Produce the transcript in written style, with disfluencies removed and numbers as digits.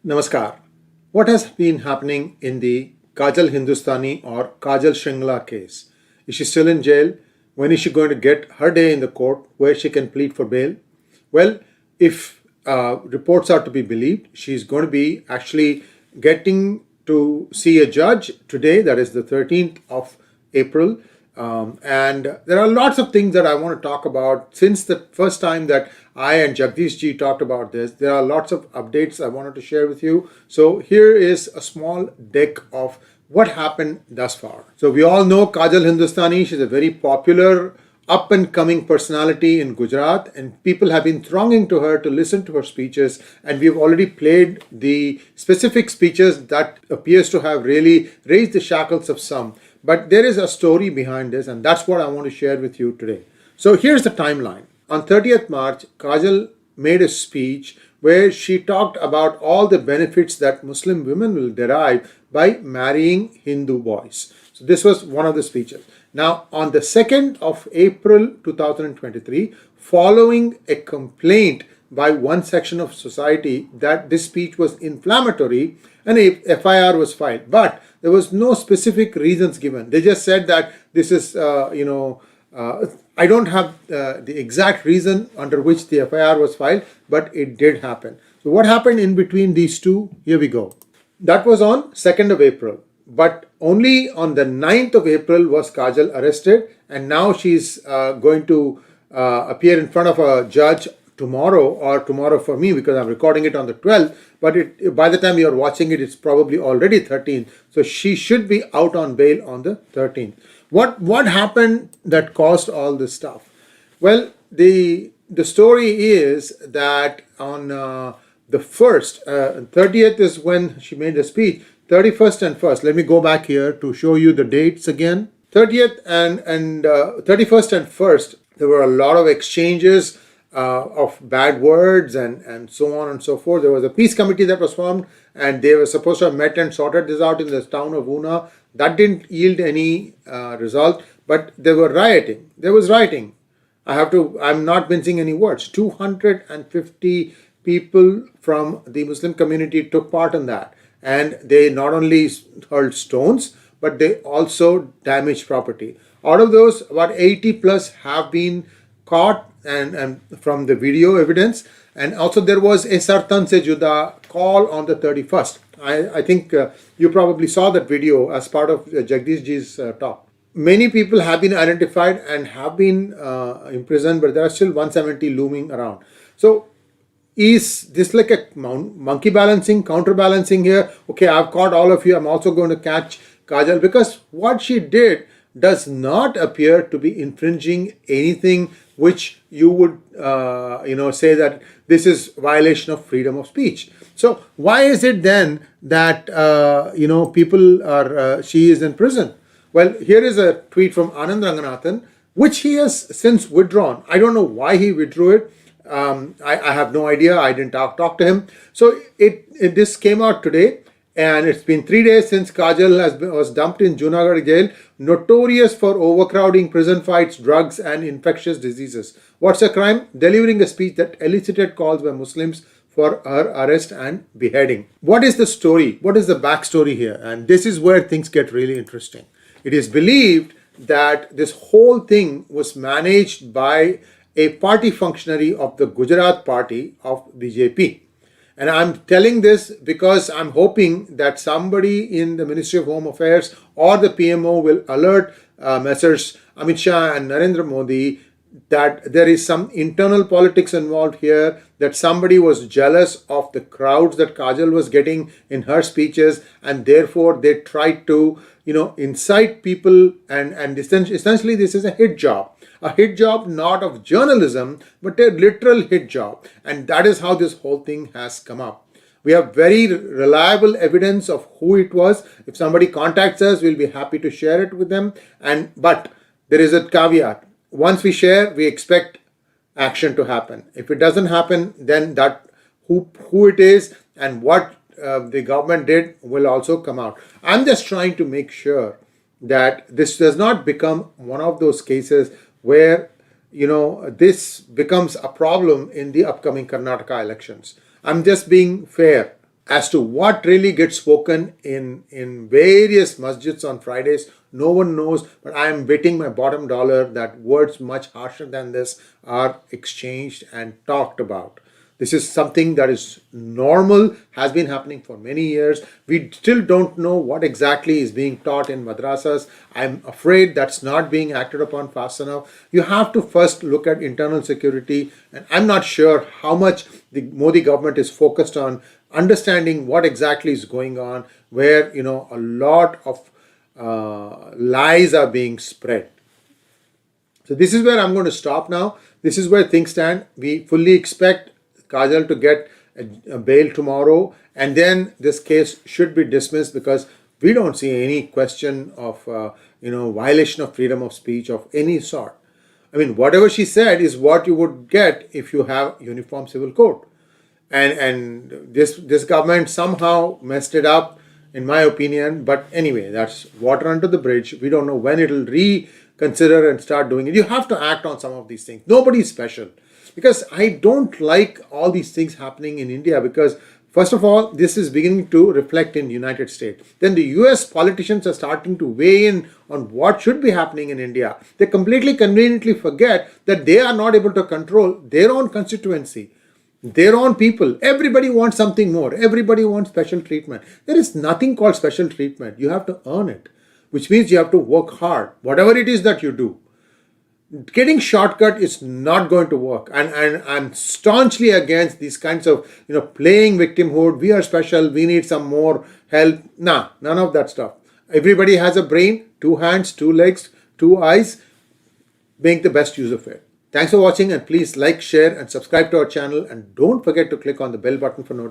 Namaskar. What has been happening in the Kajal Hindusthani or Kajal Shingala case? Is she still in jail? When is she going to get her day in the court where she can plead for bail? Well, if reports are to be believed, she's going to be actually getting to see a judge today, that is the 13th of April. And there are lots of things that I want to talk about. Since the first time that I and 𝙤𝙧𝙤𝙪 talked about this, there are lots of updates I wanted to share with you. So here is a small deck of what happened thus far. So we all know Kajal Hindusthani. She's a very popular up-and-coming personality in Gujarat, and people have been thronging to her to listen to her speeches, and we've already played the specific speeches that appears to have really raised the shackles of some. But there is a story behind this, and that's what I want to share with you today. So here's the timeline. On 30th March, Kajal made a speech where she talked about all the benefits that Muslim women will derive by marrying Hindu boys. So this was one of the speeches. Now, on the 2nd of April 2023, following a complaint by one section of society that this speech was inflammatory, an FIR was filed. But there was no specific reasons given. They just said that this is, I don't have the exact reason under which the FIR was filed, but it did happen. So what happened in between these two? Here we go. That was on 2nd of April. But only on the 9th of April was Kajal arrested, and now she's going to appear in front of a judge tomorrow, or tomorrow for me because I'm recording it on the 12th, but by the time you're watching it, it's probably already 13th. So she should be out on bail on the 13th. What happened that caused all this stuff? Well, the story is that on the 1st, 30th is when she made the speech, 31st and 1st. Let me go back here to show you the dates again. 30th and 31st and 1st, there were a lot of exchanges of bad words and so on and so forth. There was a peace committee that was formed, and they were supposed to have met and sorted this out in the town of Una. That didn't yield any result, but they were rioting. There was rioting. I'm not mincing any words. 250 people from the Muslim community took part in that. And they not only hurled stones, but they also damaged property. Out of those, about 80 plus have been caught and from the video evidence. And also there was a 𝙒𝙤𝙤𝙤𝙦 𝙤𝙧𝙤𝙀 call on the 31st. I think you probably saw that video as part of 𝙤𝙧𝙤𝙪's talk. Many people have been identified and have been imprisoned, but there are still 170 looming around. So is this like a monkey balancing, counterbalancing here? Okay, I've caught all of you. I'm also going to catch Kajal, because what she did does not appear to be infringing anything which you would, say that this is violation of freedom of speech. So why is it then that, people are, she is in prison? Well, here is a tweet from Anand Ranganathan, which he has since withdrawn. I don't know why he withdrew it. I have no idea. I didn't talk to him. So this came out today, and it's been 3 days since Kajal was dumped in Junagadh jail, notorious for overcrowding, prison fights, drugs, and infectious diseases. What's her crime? Delivering a speech that elicited calls by Muslims for her arrest and beheading. What is the story? What is the backstory here? And this is where things get really interesting. It is believed that this whole thing was managed by a party functionary of the Gujarat party of BJP. And I'm telling this because I'm hoping that somebody in the Ministry of Home Affairs or the PMO will alert Messrs. Amit Shah and Narendra Modi that there is some internal politics involved here, that somebody was jealous of the crowds that Kajal was getting in her speeches, and therefore they tried to, incite people, and essentially this is a hit job. A hit job not of journalism, but a literal hit job. And that is how this whole thing has come up. We have very reliable evidence of who it was. If somebody contacts us, we'll be happy to share it with them. But there is a caveat. Once we share, we expect action to happen. If it doesn't happen, then that who it is and what the government did will also come out. I'm just trying to make sure that this does not become one of those cases where, this becomes a problem in the upcoming Karnataka elections. I'm just being fair. as to what really gets spoken in various masjids on Fridays, no one knows, but I am betting my bottom dollar that words much harsher than this are exchanged and talked about. This is something that is normal, has been happening for many years. We still don't know what exactly is being taught in madrasas. I'm afraid that's not being acted upon fast enough. You have to first look at internal security, and I'm not sure how much the Modi government is focused on understanding what exactly is going on, where a lot of lies are being spread. So this is where I'm going to stop now. This is where things stand. We fully expect Kajal to get a bail tomorrow, and then this case should be dismissed, because we don't see any question of violation of freedom of speech of any sort. I mean, whatever she said is what you would get if you have uniform civil code, and this government somehow messed it up, in my opinion. But anyway, that's water under the bridge. We don't know when it'll reconsider and start doing it. You have to act on some of these things. Nobody's special. Because I don't like all these things happening in India, because first of all, this is beginning to reflect in the United States. Then the US politicians are starting to weigh in on what should be happening in India. They completely conveniently forget that they are not able to control their own constituency, their own people. Everybody wants something more. Everybody wants special treatment. There is nothing called special treatment. You have to earn it, which means you have to work hard, whatever it is that you do. Getting shortcut is not going to work, and I'm staunchly against these kinds of playing victimhood. We are special, we need some more help. Nah, none of that stuff. Everybody has a brain, 2 hands, 2 legs, 2 eyes. Make the best use of it. Thanks for watching, and please like, share and subscribe to our channel, and don't forget to click on the bell button for notifications.